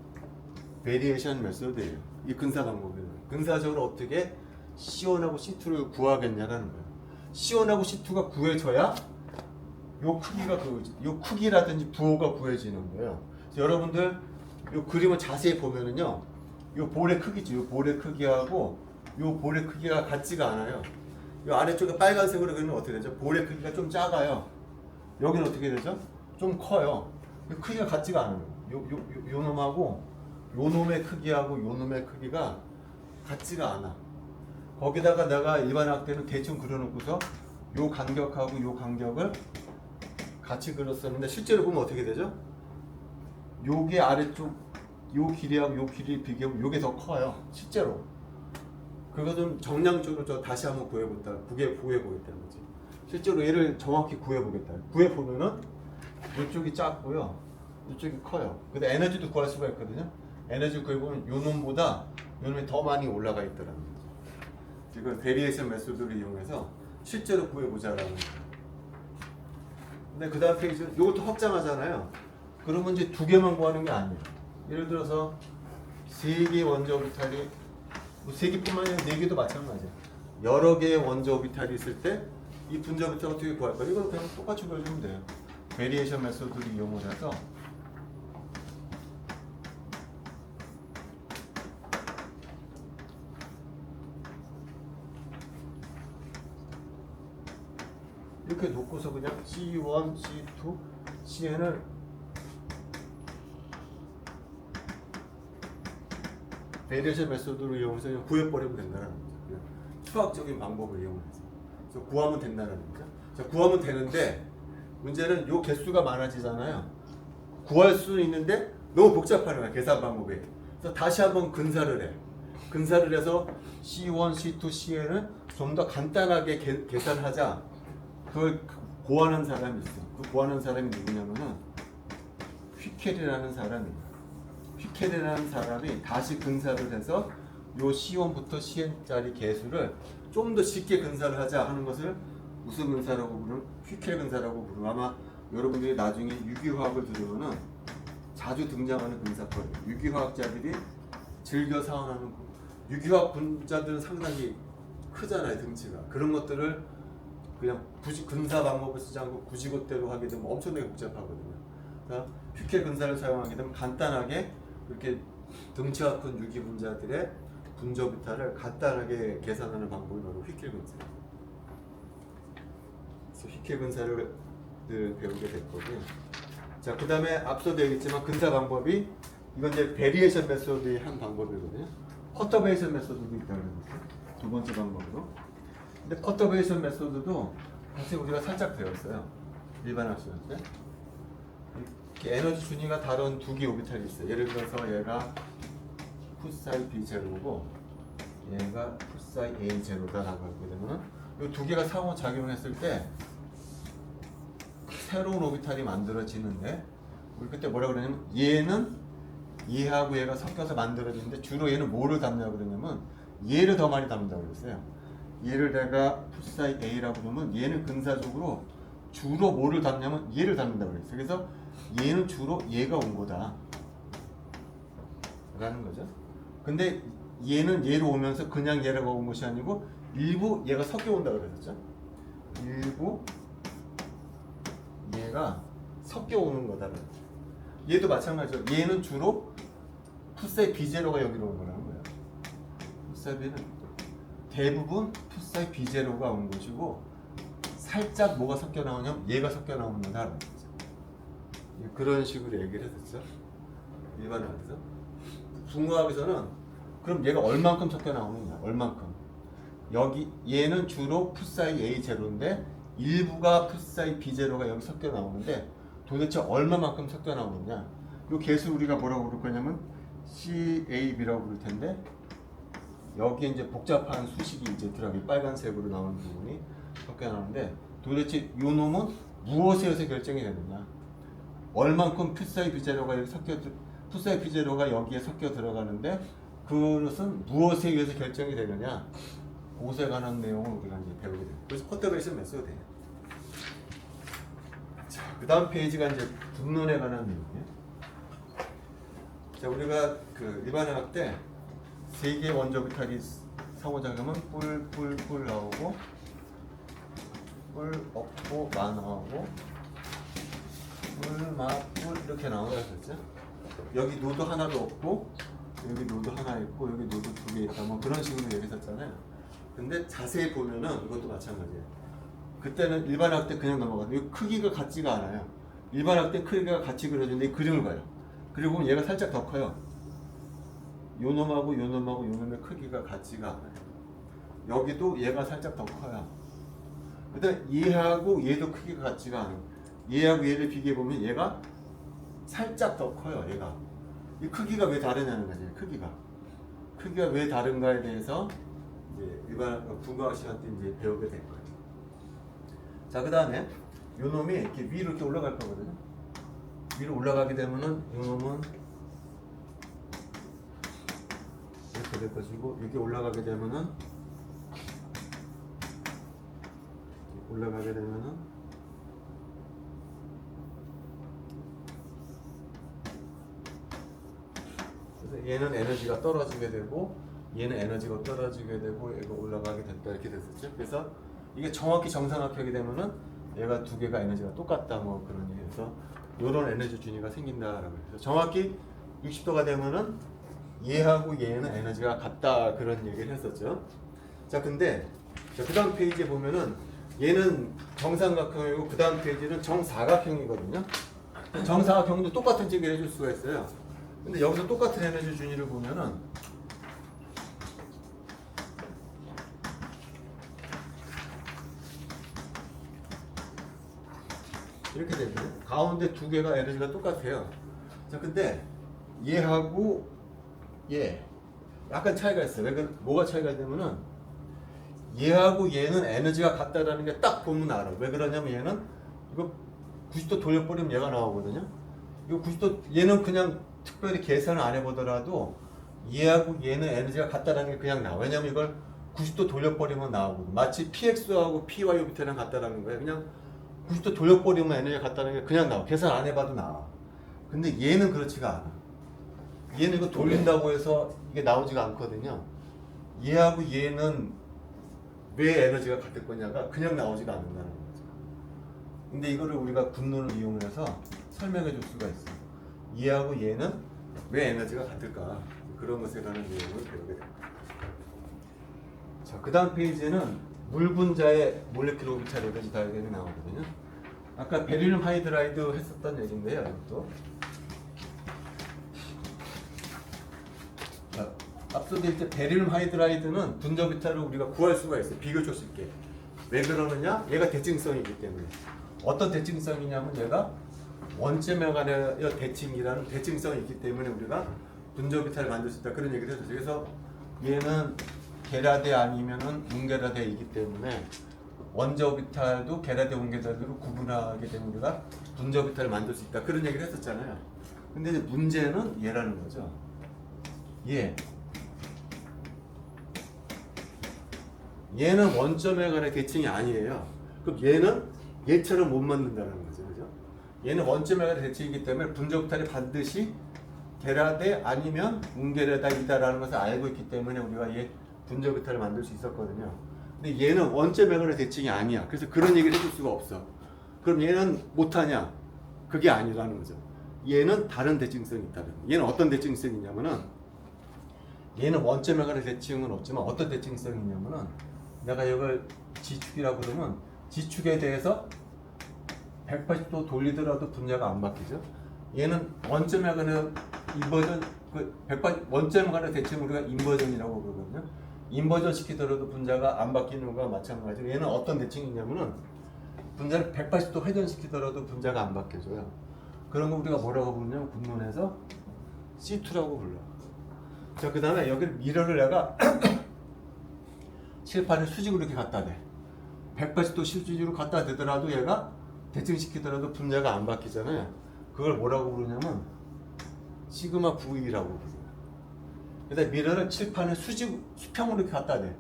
베리에이션 메소드예요. 이 근사 방법이에요. 근사적으로 어떻게 C1하고 C2를 구하겠냐라는 거예요. C1하고 C2가 구해져야 요 크기가 요 크기라든지 부호가 구해지는 거예요. 그래서 여러분들 요 그림을 자세히 보면은요, 요 볼의 크기죠. 요 볼의 크기하고 요 볼의 크기가 같지가 않아요. 요 아래쪽에 빨간색으로 그리면 어떻게 되죠? 볼의 크기가 좀 작아요. 여기는 어떻게 되죠? 좀 커요. 크기가 같지가 않아요. 요 놈하고 요 놈의 크기하고 요 놈의 크기가 같지가 않아. 거기다가 내가 일반학 때는 대충 그려놓고서 요 간격하고 요 간격을 같이 그렸었는데 실제로 보면 어떻게 되죠? 요게 아래쪽 요 길이하고 요 길이 비교하면 요게 더 커요. 실제로. 그것은 정량적으로 다시 한번 구해보겠다는 거지. 실제로 얘를 정확히 구해보겠다. 구해보면은 이쪽이 작고요. 이쪽이 커요. 근데 에너지도 구할 수가 있거든요. 에너지 구해보면 요 놈보다 요 놈이 더 많이 올라가 있더라는 거죠. 이걸 베리에이션 메소드를 이용해서 실제로 구해보자라는 거예요. 근데 그 다음 페이지는 이것도 확장하잖아요. 그러면 이제 두 개만 구하는 게 아니에요. 예를 들어서 세 개의 원자 오비탈이 세 개뿐만 아니라 네 개도 마찬가지예요. 여러 개의 원자 오비탈이 있을 때 이 분자 오비탈 어떻게 구할까? 이건 그냥 똑같이 그려주면 돼요. 베리에이션 메소드를 이용을 해서 이렇게 놓고서 그냥 C1, C2, CN을 베리에이션 메소드를 이용해서 그냥 구해버리면 된다는 거죠. 수학적인 방법을 이용해서. 그래서 구하면 된다는 거죠. 자, 구하면 되는데 문제는 요 개수가 많아지잖아요. 구할 수는 있는데 너무 복잡하는 거야, 계산 방법이. 그래서 다시 한번 근사를 해. 근사를 해서 C1, C2, CN을 좀 더 간단하게 계산하자. 그걸 고하는 사람이 있어. 그 고하는 사람이 누구냐면은 휘켈이라는 사람이에요. 휘켈이라는 사람이 다시 근사를 해서 요 C1부터 CN짜리 개수를 좀 더 쉽게 근사를 하자 하는 것을 무슨 근사라고 부르는? 휘켈 근사라고 부르는. 아마 여러분들이 나중에 유기화학을 들으면은 자주 등장하는 근사법이에요. 유기화학자들이 즐겨 사용하는 유기화학 분자들은 상당히 크잖아요, 등치가. 그런 것들을 그냥 굳이 근사 방법을 쓰지 않고 구지것대로 하게 되면 엄청나게 복잡하거든요. 그러니까 휘켈 근사를 사용하게 되면 간단하게 그렇게 등치가 큰 유기 분자들의 분자 오비탈을 간단하게 계산하는 방법이 바로 휘켈 근사예요. 그래서 휘켈 근사를 배우게 될 거고요. 자, 그 다음에 앞서도 얘기했지만 근사 방법이 이건 이제 베리에이션 메소드의 한 방법이거든요. 퍼터베이션 메소드도 있다고 그랬어요. 두 번째 방법으로. 근데 퍼터베이션 메소드도 사실 우리가 살짝 배웠어요. 일반 학습할 때. 이렇게 에너지 준위가 다른 두 개 오비탈이 있어요. 예를 들어서 얘가 풋사이 B 제로고 얘가 풋사이 A 제로다라고 하게 되면은 이 두 개가 상호 작용했을 때 새로운 오비탈이 만들어지는데 우리 그때 뭐라 그러냐면 얘는 얘하고 얘가 섞여서 만들어지는데 주로 얘는 뭐를 담냐고 그러냐면 얘를 더 많이 담는다고 그랬어요. 얘를 내가 풋사이 A라고 그러면 얘는 근사적으로 주로 뭐를 담냐면 얘를 담는다고 그랬어요. 그래서 얘는 주로 얘가 온 거다 라는 거죠. 근데 얘는 얘로 오면서 그냥 얘라고 온 것이 아니고 일부 얘가 섞여 온다고 그랬었죠. 일부 얘가 섞여 오는 거다. 얘도 마찬가지죠. 얘는 주로 풋사이 B0가 여기로 온 거라는 거예요. 풋사이 B는 대부분 풋사이 B0가 온 것이고 살짝 뭐가 섞여 나오냐면 얘가 섞여 나오는 거다. 그런 식으로 얘기를 했었죠. 일반화에서. 분과학에서는 그럼 얘가 얼만큼 섞여 나오느냐, 얼만큼. 여기 얘는 주로 풋사이 A0인데 일부가 풋사이 B0가 여기 섞여 나오는데 도대체 얼마만큼 섞여 나오느냐. 이 개수 우리가 뭐라고 부를 거냐면 CAB라고 부를 텐데 여기에 이제 복잡한 수식이 이제 들어가게 빨간색으로 나오는 부분이 섞여 나오는데 도대체 이 놈은 무엇에 의해서 결정이 되느냐. 얼만큼 풋사이 B0가 여기 풋사이 B0가 여기에 섞여 들어가는데 그것은 무엇에 의해서 결정이 되느냐. 그것에 관한 내용을 우리가 이제 배우게 돼요. 그래서 포토그래시를 몇 써도 돼요. 자, 그 다음 페이지가 이제 분론에 관한 내용이에요. 자, 우리가 그 일반화학 때 세 개의 원자 비탈이 상호작용은 뿔 나오고 뿔 없고 마 나오고 뿔 이렇게 나오는 거였죠. 여기 노드 하나도 없고 여기 노드 하나 있고 여기 노드 두 개 있다 뭐 그런 식으로 얘기했었잖아요. 근데 자세히 보면은 이것도 마찬가지예요. 그때는 일반화학 때 그냥 넘어가요. 크기가 같지가 않아요. 일반화학 때 크기가 같이 그려지는데 그림을 봐요. 그리고 보면 얘가 살짝 더 커요. 요 놈하고 요 놈하고 요 놈의 크기가 같지가 않아요. 여기도 얘가 살짝 더 커요. 그다음 얘하고 얘도 크기가 같지가 않아요. 얘하고 얘를 비교해 보면 얘가 살짝 더 커요. 얘가 이 크기가 왜 다르냐는 거지. 크기가 왜 다른가에 대해서 이제 일반 분과학 시간 때 이제 배우게 될 거예요. 자, 그 다음에 요 놈이 이렇게 위로 이렇게 올라갈 거거든요. 위로 올라가게 되면은 요 놈은 이렇게 될 것이고 여기 올라가게 되면은 그래서 얘는 에너지가 떨어지게 되고 얘는 에너지가 떨어지게 되고 얘가 올라가게 됐다 이렇게 됐었죠. 그래서 이게 정확히 정삼각형이 되면은 얘가 두 개가 에너지가 똑같다 뭐 그런 얘기해서 요런 에너지 준위가 생긴다라고 해서 정확히 60도가 되면은 얘하고 얘는 에너지가 같다 그런 얘기를 했었죠. 자, 근데 그 다음 페이지에 보면은 얘는 정삼각형이고 그 다음 페이지는 정사각형이거든요. 정사각형도 똑같은 얘기를 해줄 수가 있어요. 근데 여기서 똑같은 에너지 준위를 보면은 이렇게 되거든요. 가운데 두 개가 에너지가 똑같아요. 자, 근데 얘하고 얘 약간 차이가 있어요. 뭐가 차이가 있냐면은 얘하고 얘는 에너지가 같다라는 게 딱 보면 알아. 왜 그러냐면 얘는 이거 90도 돌려버리면 얘가 나오거든요. 이거 90도 얘는 그냥 특별히 계산을 안 해보더라도 얘하고 얘는 에너지가 같다라는 게 그냥 나와. 왜냐면 이걸 90도 돌려버리면 나오거든. 마치 PX하고 PY 비트랑 같다라는 거예요. 그냥 90도 돌려버리면 에너지가 같다는 게 그냥 나와. 계산 안 해봐도 나와. 근데 얘는 그렇지가 않아. 얘는 이거 돌린다고 해서 이게 나오지가 않거든요. 얘하고 얘는 왜 에너지가 같을 거냐가 그냥 나오지가 않는다는 거죠. 근데 이거를 우리가 분론을 이용해서 설명해 줄 수가 있어요. 얘하고 얘는 왜 에너지가 같을까? 그런 것에 관한 내용을 배우게 됩니다. 자, 그 다음 페이지는 물 분자의 몰레큘 오비탈 에너지 다이어그램이 나오거든요. 아까 베릴륨 하이드라이드 했었던 얘기인데요. 이것도 앞서도 이제 베릴륨 하이드라이드는 분자 비탈을 우리가 구할 수가 있어요. 비교적 쉽게. 왜 그러느냐? 얘가 대칭성이 있기 때문에. 어떤 대칭성이냐면 얘가 원점에 관하여 대칭이라는 대칭성이 있기 때문에 우리가 분자오비탈을 만들 수 있다 그런 얘기를 해줬어요. 그래서 얘는 게라데 아니면은 웅게라데이기 때문에 원자오비탈도 게라데 웅게라데로 구분하게 되면 우리가 분자오비탈을 만들 수 있다 그런 얘기를 했었잖아요. 근데 이제 문제는 얘라는 거죠. 얘는 원점에 관한 대칭이 아니에요. 그럼 얘는 얘처럼 못 만든다는 거죠. 그죠? 얘는 원점에 관한 대칭이기 때문에 분자오비탈이 반드시 게라데 아니면 웅게라데이다라는 것을 알고 있기 때문에 우리가 얘 분자오비탈을 만들 수 있었거든요. 근데 얘는 원점에 관한 대칭이 아니야. 그래서 그런 얘기를 해줄 수가 없어. 그럼 얘는 못하냐? 그게 아니라는 거죠. 얘는 다른 대칭성이 있다는 거예요. 얘는 어떤 대칭성이 있냐면은 얘는 원점에 관한 대칭은 없지만 어떤 대칭성이 있냐면은 내가 이걸 지축이라고 그러면 지축에 대해서 180도 돌리더라도 분자가 안 바뀌죠. 얘는 원점에 관한 인버전 원점에 관한 대칭 우리가 인버전이라고 그러거든요. 인버전 시키더라도 분자가 안 바뀌는 것과 마찬가지로 얘는 어떤 대칭이 있냐면은 분자를 180도 회전시키더라도 분자가 안 바뀌어져요. 그런 거 우리가 뭐라고 부르냐면 군문에서 C2라고 불러. 자, 그 다음에 여기 미러를 내가 칠판에 수직으로 이렇게 갖다 대. 180도 수직으로 갖다 대더라도 얘가 대칭시키더라도 분자가 안 바뀌잖아요. 그걸 뭐라고 부르냐면 시그마 V라고 부르요. 그다음에 미러를 칠판에 수평으로 이렇게 갖다 대.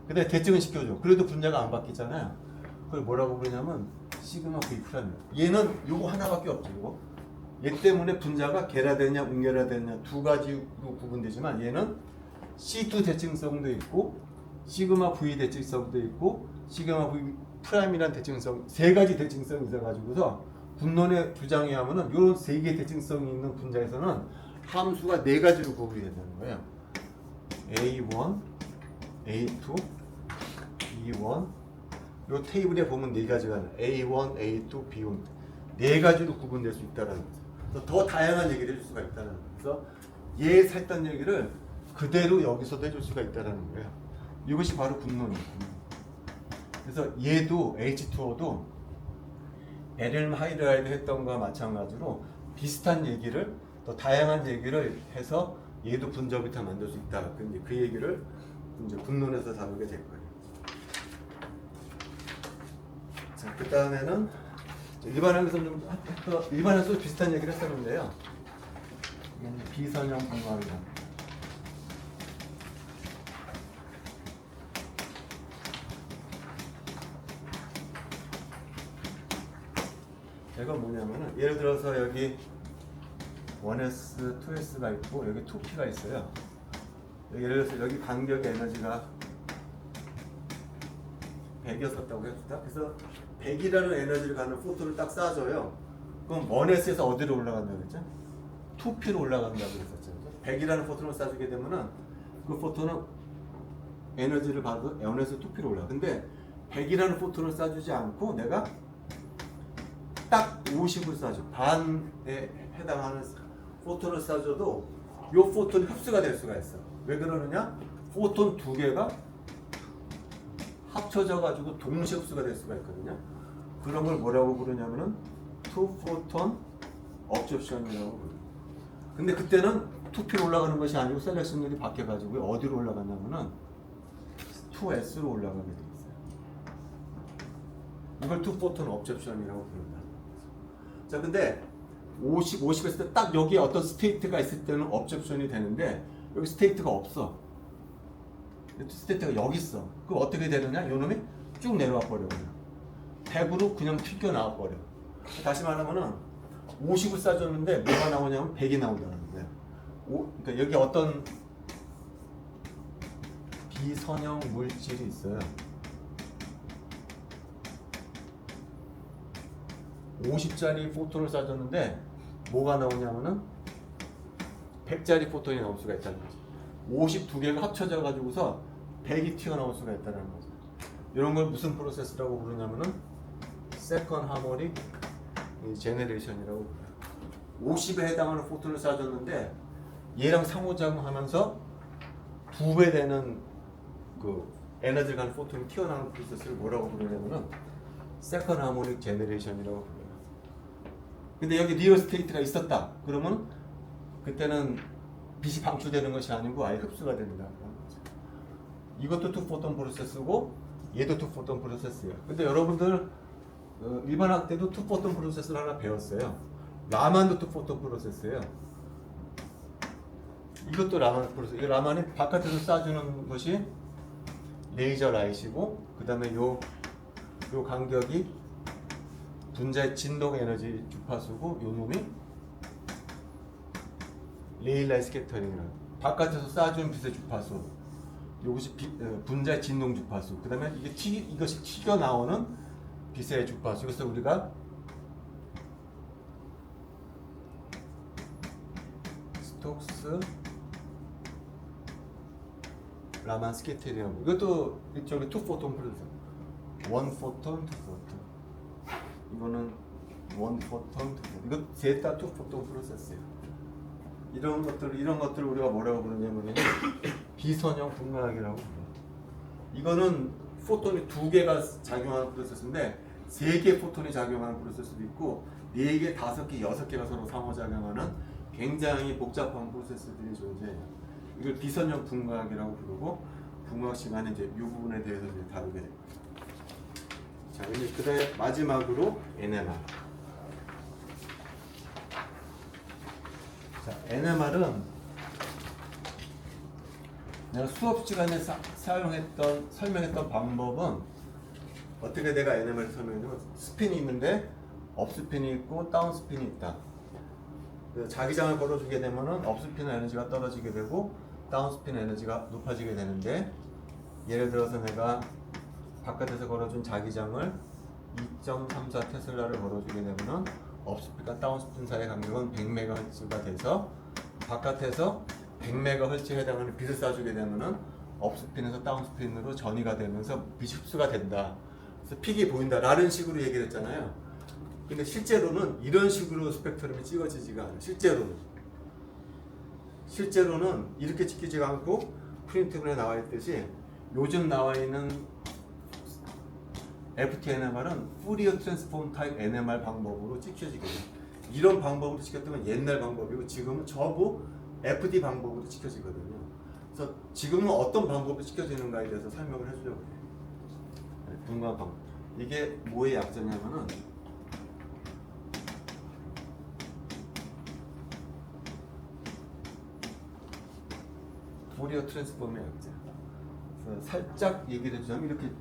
그다음에 대칭을 시켜줘. 그래도 분자가 안 바뀌잖아요. 그걸 뭐라고 부르냐면 시그마 V 프라임. 얘는 요거 하나밖에 없죠. 요거. 얘 때문에 분자가 게라데냐 웅게라데냐 두 가지로 구분되지만 얘는 C2 대칭성도 있고 시그마 V 대칭성도 있고 시그마 V 프라임이란 대칭성 세 가지 대칭성이 있어가지고서 분론에 주장에 하면은 이런 세 개의 대칭성이 있는 분자에서는 함수가 네 가지로 구분이 된다는 거예요. A1, A2, B1. 이 테이블에 보면 네 가지가 A1, A2, B1 네 가지로 구분될 수 있다는 거죠. 그래서 더 다양한 얘기를 해줄 수가 있다는 거예요. 그래서 얘 했던 얘기를 그대로 여기서도 해줄 수가 있다는 거예요. 이것이 바로 분론이에요. 그래서 얘도 H2O도 베릴 하이드라이드 했던 것과 마찬가지로 비슷한 얘기를 또 다양한 얘기를 해서 얘도 분자오비탈 만들 수 있다. 근데 그 얘기를 이제 분론에서 다루게 될 거예요. 자, 그 다음에는 일반항에서 일반항에서 비슷한 얘기를 했었는데요. 이건 비선형 분모합니다. 이건 뭐냐면은 예를 들어서 여기 1S, 2S가 있고 여기 2P가 있어요. 예를 들어서 여기 간격의 에너지가 100이었었다고 해봅시다. 그래서 100이라는 에너지를 갖는 포톤을 딱 쏴줘요. 그럼 1S에서 어디로 올라간다고 했죠? 2P로 올라간다고 했었죠. 100이라는 포톤을 쏴주게 되면은 그 포톤은 에너지를 받아서 1에서 2P로 올라가. 근데 100이라는 포톤을 쏴주지 않고 내가 딱 50을 쏴줘. 반에 해당하는 포톤을 쏴줘도 이 포톤이 흡수가 될 수가 있어. 왜 그러느냐? 포톤 두 개가 합쳐져 가지고 동시 흡수가 될 수가 있거든요. 그런 걸 뭐라고 부르냐면은 투 포톤 업접션이라고 부르요. 근데 그때는 2P로 올라가는 것이 아니고 셀렉션율이 바뀌어 가지고 어디로 올라갔냐면은 2S로 올라가게 돼 있어요. 이걸 투 포톤 업접션이라고 부른다. 자, 근데 50 했을 때 딱 여기에 어떤 스테이트가 있을 때는 업접션이 되는데 여기 스테이트가 없어. 스테이트가 여기 있어. 그럼 어떻게 되느냐? 이놈이 쭉 내려와 버려. 100으로 그냥 튀겨나와 버려. 다시 말하면은 50을 쏴줬는데 뭐가 나오냐면 100이 나온다는 거예요. 그러니까 여기 어떤 비선형 물질이 있어요. 50짜리 포톤을 쏴줬는데 뭐가 나오냐면은 100짜리 포톤이 나올 수가 있다는 거죠. 52개가 합쳐져 가지고서 100이 튀어나올 수가 있다는 거죠. 이런 걸 무슨 프로세스라고 부르냐면은 세컨 하모닉 제네레이션이라고 불러요. 50에 해당하는 포톤을 쏴줬는데 얘랑 상호작용하면서 2배 되는 그 에너지를 가는 포톤이 튀어나오는 프로세스를 뭐라고 부르냐면은 세컨 하모닉 제네레이션이라고 불러요. 근데 여기 리얼 스테이트가 있었다. 그러면 그때는 빛이 방출되는 것이 아니고 아예 흡수가 된다. 이것도 투포톤 프로세스고 얘도 투포톤 프로세스예요. 근데 여러분들 일반학 때도 투포톤 프로세스를 하나 배웠어요. 라만도 투포톤 프로세스예요. 이것도 라만 프로세스. 이 라만이 바깥에서 쏴주는 것이 레이저 라이트이고, 그 다음에 요 간격이 분자의 진동 에너지 주파수고, 요 놈이 레일라이 스캐터링이라고. 바깥에서 쏴주는 빛의 주파수. 이것이 분자의 진동 주파수. 그 다음에 이것이 튀겨 나오는 빛의 주파수. 그래서 우리가 스톡스 라만 스캐터링이라고. 이것도 일종의 투포톤 프로세스. 원 포톤, 투 포톤. 이거는 원 포톤, 투 포톤. 이거 셋 다 투포톤 프로세스예요. 이런 것들을 우리가 뭐라고 부르냐면 비선형 분광학이라고 불러요. 이거는 포톤이 2개가 작용하는 프로세스인데 3개 포톤이 작용하는 프로세스도 있고 4개, 5개, 6개가 서로 상호작용하는 굉장히 복잡한 프로세스들이 존재해요. 이걸 비선형 분광학이라고 부르고, 분광학 시간에 이제 이 부분에 대해서 이제 다루게 됩니다. 자, 이제 그다음에 마지막으로 NMR. 자, NMR은 내가 수업 시간에 설명했던 방법은 어떻게 내가 NMR을 설명했냐면, 스핀이 있는데 업 스핀이 있고 다운 스핀이 있다. 자기장을 걸어주게 되면은 업 스핀 에너지가 떨어지게 되고 다운 스핀 에너지가 높아지게 되는데, 예를 들어서 내가 바깥에서 걸어준 자기장을 2.34 테슬라를 걸어주게 되면은 업스핀과 다운스핀 사이의 간격은 100MHz가 돼서 바깥에서 100MHz에 해당하는 빛을 쏴주게 되면은 업스핀에서 다운스핀으로 전이가 되면서 빛이 흡수가 된다. 그래서 픽이 보인다 라는 식으로 얘기를 했잖아요. 근데 실제로는 이런 식으로 스펙트럼이 찍어지지가 않아요. 실제로는 이렇게 찍히지가 않고, 프린트본에 나와 있듯이 요즘 나와 있는 FT-NMR은 푸리어 트랜스폼 타입 NMR 방법으로 찍혀지게 돼요. 이런 방법으로 찍혔던 건 옛날 방법이고, 지금은 전부 FD 방법으로 찍혀지거든요. 그래서 지금은 어떤 방법으로 찍혀지는가에 대해서 설명을 해주려고 해요. 분광 방법. 이게 뭐의 약자냐면은, 푸리어 트랜스폼의 약자. 그래서 살짝 얘기를 해주자면 이렇게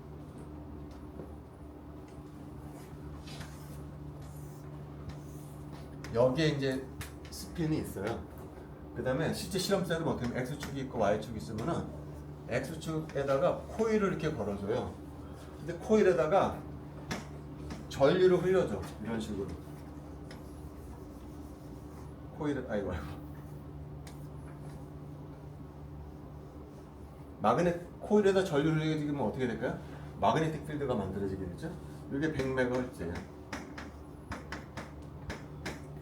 여기에 이제 스핀이 있어요. 그 다음에 실제 실험사에도 어떻게 보면 X축이 있고 Y축이 있으면은 X축에다가 코일을 이렇게 걸어줘요. 근데 코일에다가 전류를 흘려줘. 이런 식으로. 아이고. 코일에다 전류를 흘리게 되면 어떻게 될까요? 마그네틱 필드가 만들어지게 되죠. 이게 100MHz예요.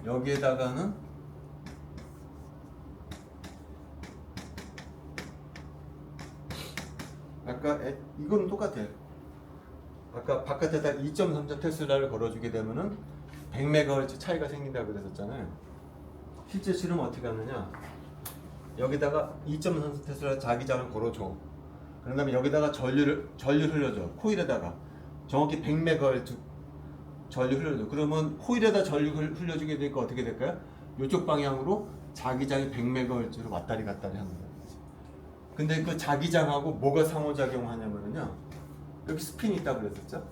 여기에다가는 아까 이거는 똑같아요. 아까 바깥에다 2.34 테슬라를 걸어주게 되면은 100MHz 차이가 생긴다고 그랬었잖아요. 실제 실험은 어떻게 하느냐? 여기다가 2.34 테슬라 자기장을 걸어줘. 그런 다음에 여기다가 전류를 흘려줘. 코일에다가 정확히 100MHz 전류 흘려줘. 그러면 코일에다 전류를 흘려주게 되니까 어떻게 될까요? 이쪽 방향으로 자기장이 100MHz로 왔다리 갔다리 하는 거예요. 근데 그 자기장하고 뭐가 상호작용하냐면요, 여기 스핀이 있다고 그랬었죠?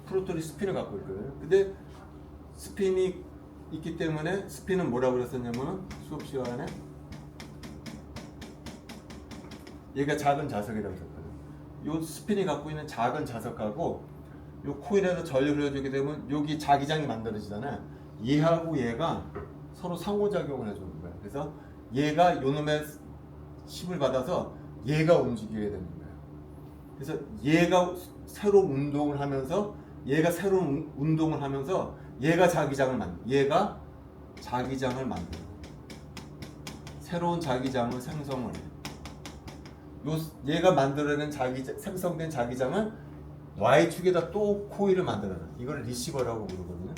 프로톤이 스핀을 갖고 있거든요. 근데 스핀이 있기 때문에, 스핀은 뭐라고 그랬었냐면 수업 시간에 얘가 작은 자석이라고 했었거든요. 요 스핀이 갖고 있는 작은 자석하고 요 코일에서 전류를 흘려주게 되면 여기 자기장이 만들어지잖아요. 얘하고 얘가 서로 상호작용을 해주는 거예요. 그래서 얘가 요놈의 힘을 받아서 얘가 움직이게 되는 거예요. 그래서 얘가 새로운 운동을 하면서 얘가 자기장을 만들어요. 새로운 자기장을 생성을 해요. 얘가 만들어낸 생성된 자기장을 Y축에다 또 코일을 만들어요. 이걸 리시버라고 부르거든요.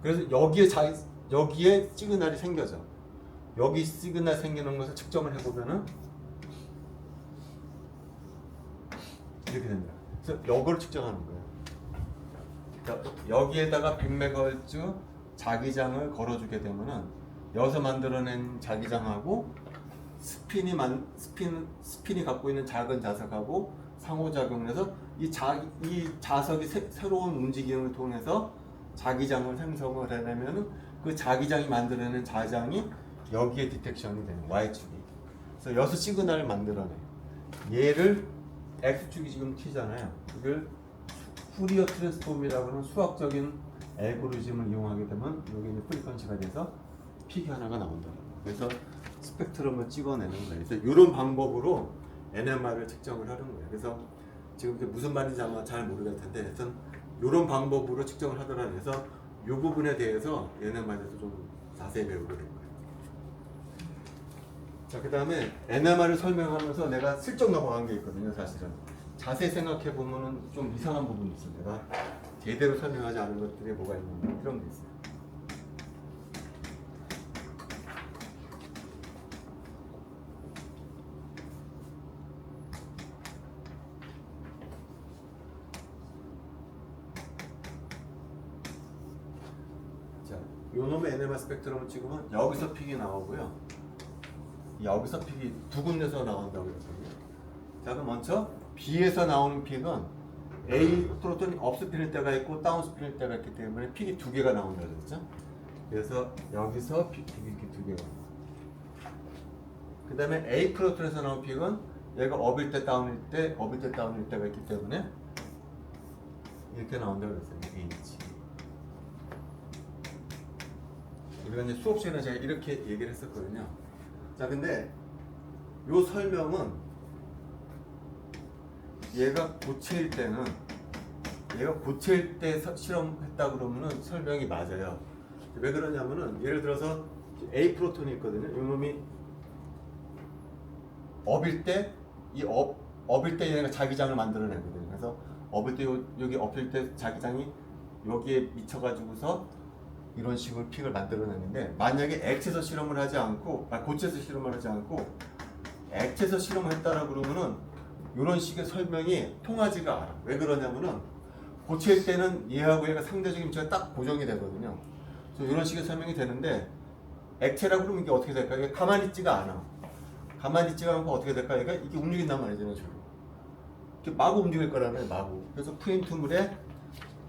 그래서 여기에 시그널이 생겨져. 여기 시그널 생기는 것을 측정을 해보면은 이렇게 됩니다. 그래서 이걸 측정하는 거예요. 여기에다가 100MHz 자기장을 걸어주게 되면은 여기서 만들어낸 자기장하고 스핀이 갖고 있는 작은 자석하고 상호작용을 해서 이 자석이 새로운 움직임을 통해서 자기장을 생성을 해내면은 그 자기장이 만들어낸 자장이 여기에 디텍션이 되는 Y축이. 그래서 여기서 시그널을 만들어내. 얘를 X축이 지금 T잖아요. 이걸 후리어 트랜스폼이라고 하는 수학적인 알고리즘을 이용하게 되면 여기 이제 프리퀀시가 돼서 픽이 하나가 나온다. 그래서 스펙트럼을 찍어내는 거예요. 그래서 이런 방법으로 NMR을 측정을 하는 거예요. 그래서 지금 이게 무슨 말인지 아마 잘 모르겠을 텐데, 하여튼 이런 방법으로 측정을 하더라. 그래서 이 부분에 대해서 NMR에서 좀 자세히 배우게 될 거예요. 자, 그 다음에 NMR을 설명하면서 내가 슬쩍 넘어간 게 있거든요. 사실은 자세히 생각해 보면은 좀 이상한 부분이 있어요. 내가 제대로 설명하지 않은 것들이 뭐가 있는지 그런 게 있어요. 자, 요 놈의 NMR 스펙트럼을 찍으면 여기서 픽이 나오고요. 여기서 픽이 두 군데서 나온다고 그랬거든요. 자, 그럼 먼저 B에서 나오는 픽은 A 프로톤이 업스핀일 때가 있고 다운스핀일 때가 있기 때문에 픽이 두 개가 나온다고 그랬죠. 그래서 여기서 픽이 이렇게 두 개가. 그 다음에 A 프로톤에서 나온 픽은 얘가 업일 때 다운일 때, 업일 때 다운일 때가 있기 때문에 이렇게 나온다고 그랬어요. H. 우리가 이제 수업 시간에 제가 이렇게 얘기를 했었거든요. 자, 근데 요 설명은 얘가 고체일 때 실험했다 그러면은 설명이 맞아요. 왜 그러냐면은 예를 들어서 A 프로톤이 있거든요. 이 놈이 업일 때 업일 때 얘가 자기장을 만들어내거든요. 그래서 업일 때 여기 업일 때 자기장이 여기에 미쳐가지고서 이런 식으로 픽을 만들어내는데, 만약에 액체에서 실험을 하지 않고, 고체에서 실험을 하지 않고 액체에서 실험을 했다라 그러면은 이런 식의 설명이 통하지가 않아. 왜 그러냐면은 고체일 때는 얘하고 얘가 상대적인 위치가 딱 고정이 되거든요. 그래서 이런 식의 설명이 되는데, 액체라고 그러면 이게 어떻게 될까? 이게 가만히 있지가 않아. 가만히 있지가 않고 어떻게 될까? 이게 움직인단 말이죠. 이렇게 마구 움직일 거라면 마구. 그래서 프린트물의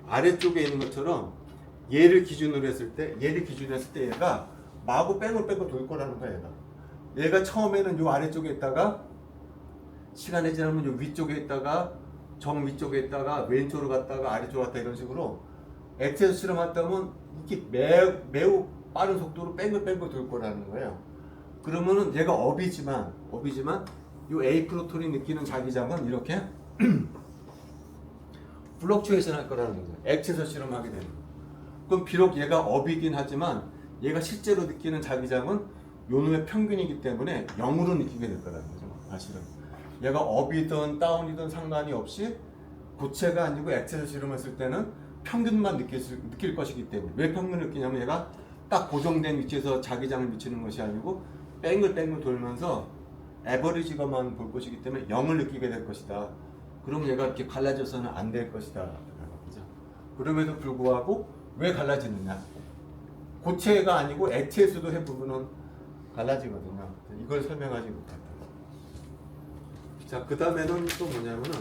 아래쪽에 있는 것처럼 얘를 기준으로 했을 때 얘가 마구 뺑글 돌 거라는 거야. 얘가 처음에는 요 아래쪽에 있다가 시간이 지나면 요 위쪽에 있다가 정 위쪽에 있다가 왼쪽으로 갔다가 아래쪽으로 갔다 이런 식으로 액체에서 실험했다면 이렇게 매우 빠른 속도로 뺑글 돌 거라는 거예요. 그러면은 얘가 업이지만 요 A 프로톤이 느끼는 자기장은 이렇게 플럭추에이션 할 거라는 거죠. 액체에서 실험하게 되는 거예요. 그럼 비록 얘가 업이긴 하지만 얘가 실제로 느끼는 자기장은 요 놈의 평균이기 때문에 0으로 느끼게 될 거라는 거죠. 사실은 얘가 업이든 다운이든 상관이 없이 고체가 아니고 액체에서 실험했을 때는 평균만 느낄 것이기 때문에. 왜 평균을 느끼냐면 얘가 딱 고정된 위치에서 자기장을 미치는 것이 아니고 뺑글 돌면서 에버리지가만 볼 것이기 때문에 0을 느끼게 될 것이다. 그럼 얘가 이렇게 갈라져서는 안 될 것이다. 그럼에도 불구하고 왜 갈라지느냐? 고체가 아니고 액체에서도 해보면은 갈라지거든요. 이걸 설명하지 못한다. 자, 그 다음에는 또 뭐냐면은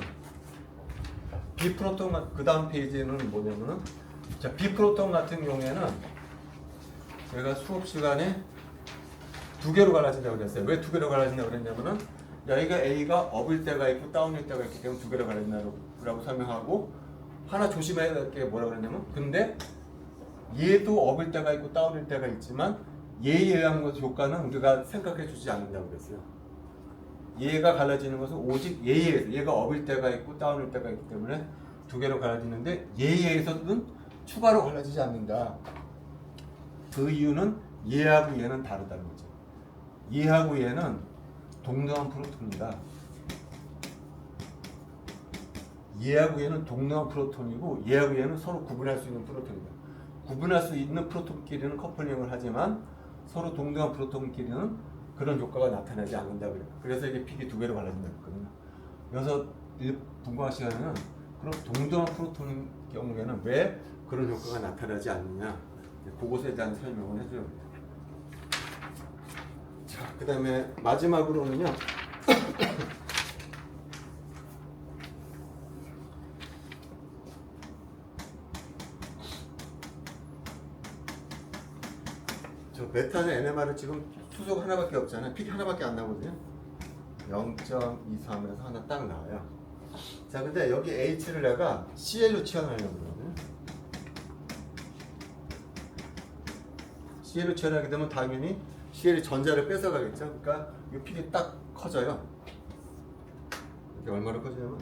비프로톤, 그 다음 페이지는 뭐냐면은, 자, 비프로톤 같은 경우에는 제가 수업 시간에 두 개로 갈라진다고 그랬어요. 왜 두 개로 갈라진다고 그랬냐면은 여기가 A가 업일 때가 있고 다운일 때가 있기 때문에 두 개로 갈라진다고 설명하고, 하나 조심해야 될 게 뭐라고 그랬냐면, 근데 얘도 업일 때가 있고 다운일 때가 있지만 얘에 의한 것 효과는 우리가 생각해 주지 않는다고 그랬어요. 얘가 갈라지는 것은 오직 얘에 의해서, 얘가 업일 때가 있고 다운일 때가 있기 때문에 두 개로 갈라지는데 얘에 의해서는 추가로 갈라지지 않는다. 그 이유는 얘하고 얘는 다르다는 거죠. 얘하고 얘는 동등한 프로톤이다. 얘하고 얘는 동등한 프로톤이고 얘하고 얘는 서로 구분할 수 있는 프로톤이다. 구분할 수 있는 프로톤끼리는 커플링을 하지만 서로 동등한 프로톤끼리는 그런 효과가 나타나지 않는다 그래요. 그래서 이게 픽이 두 개로 갈라진다 그랬거든요. 그래서 분광학 시간에는 그럼 동등한 프로톤의 경우에는 왜 그런 효과가 나타나지 않느냐, 그것에 대한 설명을 해줘야 됩니다. 자, 그 다음에 마지막으로는요. 저 메탄의 NMR은 지금 수소가 하나밖에 없잖아요. 픽이 하나밖에 안 나오거든요. 0.23에서 하나 딱 나와요. 자, 근데 여기 H를 내가 CL로 치환하려고 그러거든요. CL로 치환하게 되면 당연히 CL이 전자를 뺏어가겠죠. 그러니까 이 픽이 딱 커져요. 이게 얼마로 커지냐면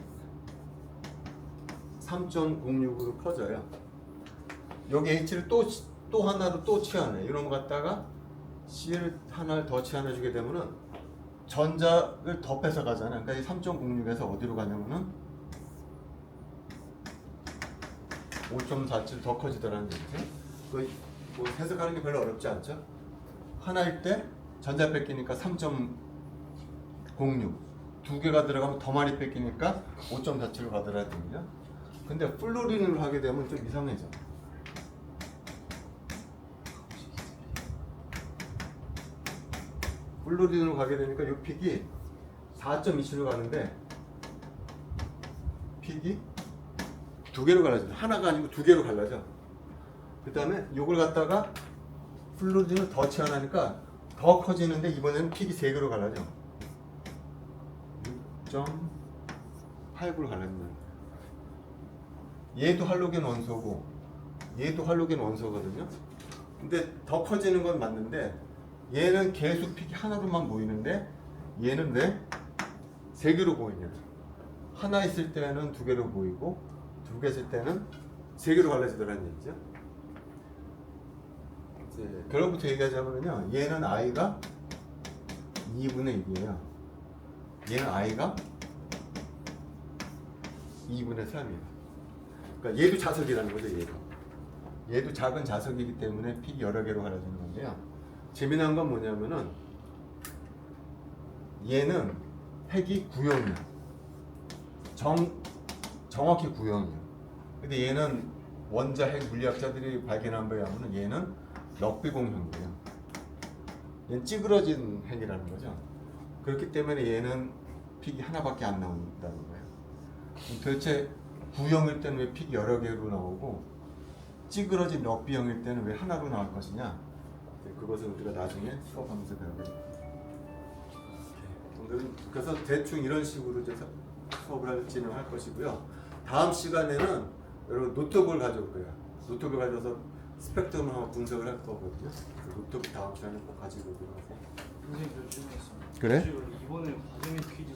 3.06으로 커져요. 여기 H를 또 하나로 또 치환해. 이런 거 갖다가 C를 하나를 더 치환해 주게 되면은 전자를 더 뺏어 가잖아요. 그러니까 이 3.06에서 어디로 가냐면은 5.47 더 커지더라는 얘기죠. 뭐 해석하는 게 별로 어렵지 않죠? 하나일 때 전자 뺏기니까 3.06, 두 개가 들어가면 더 많이 뺏기니까 5.47로 가더라는 얘기죠. 근데 플로린을 하게 되면 좀 이상해져. 플로린으로 가게 되니까 이 픽이 4.27로 가는데 픽이 두 개로 갈라져. 하나가 아니고 두 개로 갈라져. 그 다음에 이걸 갖다가 플로린을 더 치환하니까 더 커지는데 이번에는 픽이 세 개로 갈라져. 6.89로 갈라진다. 얘도 할로겐 원소고 얘도 할로겐 원소거든요. 근데 더 커지는 건 맞는데 얘는 계속 픽이 하나로만 보이는데 얘는 왜 세 개로 보이냐? 하나 있을 때는 두 개로 보이고 두 개 있을 때는 세 개로 갈라지더라는 얘기죠. 이제 결론부터 얘기하자면요, 얘는 I가 2분의 1이에요. 얘는 I가 2분의 3이에요. 그러니까 얘도 자석이라는 거죠. 얘도 작은 자석이기 때문에 픽이 여러 개로 갈라지는 건데요. 재미난 건 뭐냐면은 얘는 핵이 구형이야. 정확히 구형이야. 근데 얘는 원자 핵 물리학자들이 발견한 바에 의하면 얘는 럭비공형이에요. 얘는 찌그러진 핵이라는 거죠. 그렇기 때문에 얘는 픽이 하나밖에 안 나온다는 거예요. 도대체 구형일 때는 왜 픽이 여러 개로 나오고 찌그러진 럭비형일 때는 왜 하나로 나올 것이냐? 그것은 우리가 나중에 수업하면서 배우겠습니다. 오늘은 그래서 대충 이런 식으로 이제 수업을 진행할 것이고요. 다음 시간에는 여러분 노트북을 가져올 거예요. 노트북을 가져서 스펙트럼을 한번 분석을 할 거거든요. 그 노트북 다음 시간에 꼭 가지고 오도록 하세요. 선생님 저 질문했습니다. 그래? 이번에 과정의 퀴즈